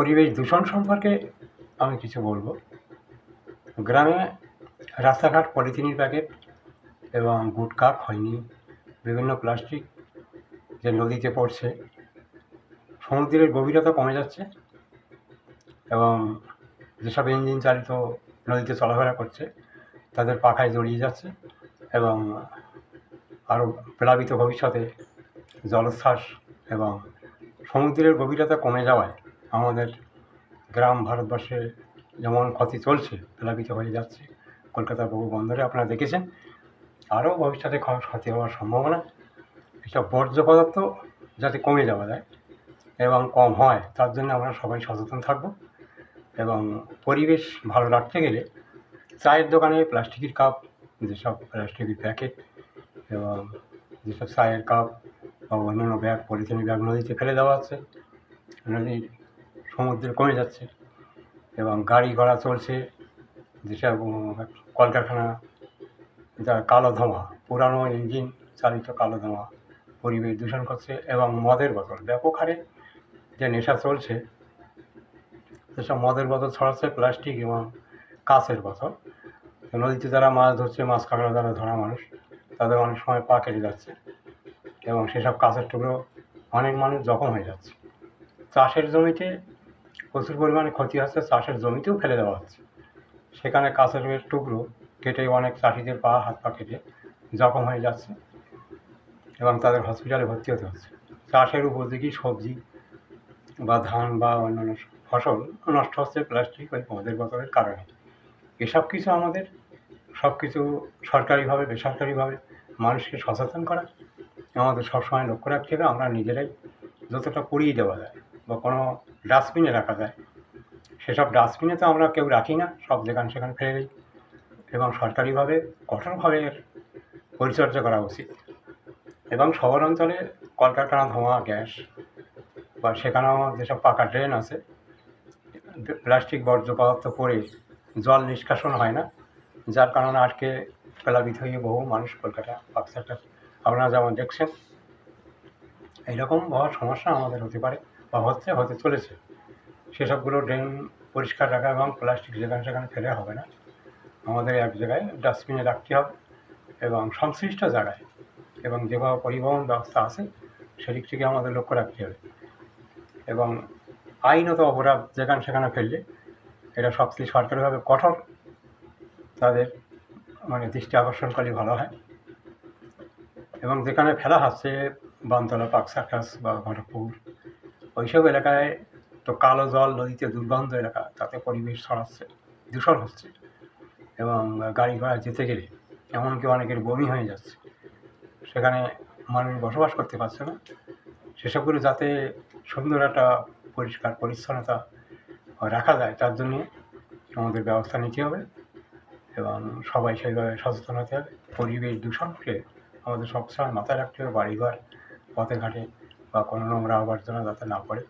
পরিবেশ দূষণ সম্পর্কে আমি কিছু বলবো। গ্রামে রাস্তাঘাট পলিথিনের প্যাকেট এবং গুটখা, খৈনি, বিভিন্ন প্লাস্টিক যে নদীতে পড়ছে, সমুদ্রের গভীরতা কমে যাচ্ছে এবং যেসব ইঞ্জিন চালিত নদীতে চলাফেরা করছে তাদের পাখায় জড়িয়ে যাচ্ছে এবং আরও প্লাবিত ভবিষ্যতে জলোচ্ছ্বাস এবং সমুদ্রের গভীরতা কমে যাওয়ায় আমাদের গ্রাম ভারতবর্ষে যেমন ক্ষতি চলছে, প্লাবিত হয়ে যাচ্ছে কলকাতার বহু বন্দরে আপনারা দেখেছেন, আরও ভবিষ্যতে ক্ষতি হওয়ার সম্ভাবনা। এসব বর্জ্য পদার্থ যাতে কমে যাওয়া যায় এবং কম হয় তার জন্য আমরা সবাই সচেতন থাকব এবং পরিবেশ ভালো রাখতে গেলে চায়ের দোকানে প্লাস্টিকের কাপ, যেসব প্লাস্টিকের প্যাকেট এবং যেসব চায়ের কাপ বা অন্যান্য ব্যাগ, পলিথিনের ব্যাগ নদীতে ফেলে দেওয়া হচ্ছে, নদীর সমুদ্রে কমে যাচ্ছে এবং গাড়ি ঘোড়া চলছে, যেসব কলকারখানা যা কালো ধোঁয়া, পুরানো ইঞ্জিন চালিত কালো ধোঁয়া পরিবেশ দূষণ করছে এবং মদের বোতল ব্যাপক হারে যে নেশা চলছে, সেসব মদের বোতল ছড়াচ্ছে, প্লাস্টিক এবং কাঁচের বোতল। নদীতে যারা মাছ ধরছে, মাছ কাঁকড়া যারা ধরা মানুষ, তাদের অনেক সময় পা কেটে যাচ্ছে এবং সেসব কাঁচের টুকরো অনেক মানুষ জখম হয়ে যাচ্ছে। চাষের জমিতে প্রচুর পরিমাণে ক্ষতি হচ্ছে, চাষের জমিতেও ফেলে দেওয়া হচ্ছে, সেখানে কাঁচের টুকরো কেটে অনেক চাষিদের পা হাত পা কেটে জখম হয়ে যাচ্ছে এবং তাদের হসপিটালে ভর্তি হতে হচ্ছে। চাষের উপযোগী সবজি বা ধান বা অন্যান্য ফসল নষ্ট হচ্ছে প্লাস্টিক ওই মদের বোতলের কারণে। এসব কিছু আমাদের সব কিছু সরকারিভাবে বেসরকারিভাবে মানুষকে সচেতন করা আমাদের সবসময় লক্ষ্য রাখতে হবে। আমরা নিজেরাই যতটা পুড়িয়ে দেওয়া যায় বা কোনো ডাস্টবিনে রাখা যায়, সেসব ডাস্টবিনে তো আমরা কেউ রাখি না, সব যেখানে সেখানে ফেলে দিই এবং সরকারিভাবে কঠোরভাবে এর পরিচর্যা করা উচিত। এবং শহর অঞ্চলে কলকারখানা ধোঁয়া, গ্যাস বা সেখানেও যেসব পাকা ড্রেন আছে, প্লাস্টিক বর্জ্য পদার্থ পড়ে জল নিষ্কাশন হয় না, যার কারণে আজকে প্লাবিত হয়ে বহু মানুষ কলকাতা বাক্সাটা আপনারা যেমন দেখছেন। এইরকম হওয়ার সমস্যা আমাদের হতে পারে বা হতে চলেছে। সেসবগুলো ড্রেন পরিষ্কার রাখা এবং প্লাস্টিক যেখানে সেখানে ফেলে হবে না, আমাদের এক জায়গায় ডাস্টবিনে রাখতে হবে এবং সংশ্লিষ্ট জায়গায় এবং যেভাবে পরিবহন ব্যবস্থা আছে সেদিক থেকে আমাদের লক্ষ্য রাখতে হবে এবং আইনত অপরাধ যেখানে সেখানে ফেললে এটা সবচেয়ে সরকারিভাবে কঠোর তাদের দৃষ্টি আকর্ষণ করলে ভালো হয় এবং যেখানে ফেলা হচ্ছে বানতলা, পার্ক সার্কাস বা ঘটকপুর, ওইসব এলাকায় তো কালো জল নদীতে, দুর্গন্ধ এলাকা, তাতে পরিবেশ ছড়াচ্ছে, দূষণ হচ্ছে এবং গাড়ি ঘোড়া যেতে গেলে এমনকি অনেকের বমি হয়ে যাচ্ছে, সেখানে মানুষ বসবাস করতে পারছে না। সেসবগুলো যাতে সুন্দর একটা পরিষ্কার পরিচ্ছন্নতা রাখা যায় তার জন্যে আমাদের ব্যবস্থা নিতে হবে এবং সবাই সেইভাবে সচেতন হতে হবে। পরিবেশ দূষণকে আমাদের সবসময় মাথায় রাখতে হবে, বাড়িঘর, পথে ঘাটে বা কোনো নোংরা আবর্জনা যাতে না পড়ে,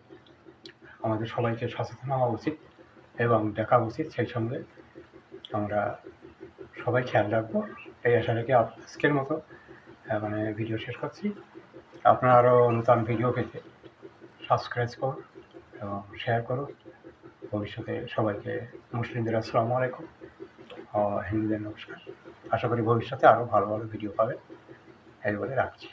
আমাদের সবাইকে সচেতন হওয়া উচিত এবং দেখা উচিত। সেই সঙ্গে আমরা সবাই খেয়াল রাখবো, এই আশা রেখে আজকের মতো ভিডিও শেষ করছি। আপনারা আরও নতুন ভিডিও পেতে সাবস্ক্রাইব করুন এবং শেয়ার করুন। ভবিষ্যতে সবাইকে মুসলিমদের আসসালামু আলাইকুম, হিন্দুদের নমস্কার। আশা করি ভবিষ্যতে আরও ভালো ভালো ভিডিও পাবে, এই বলে রাখছি।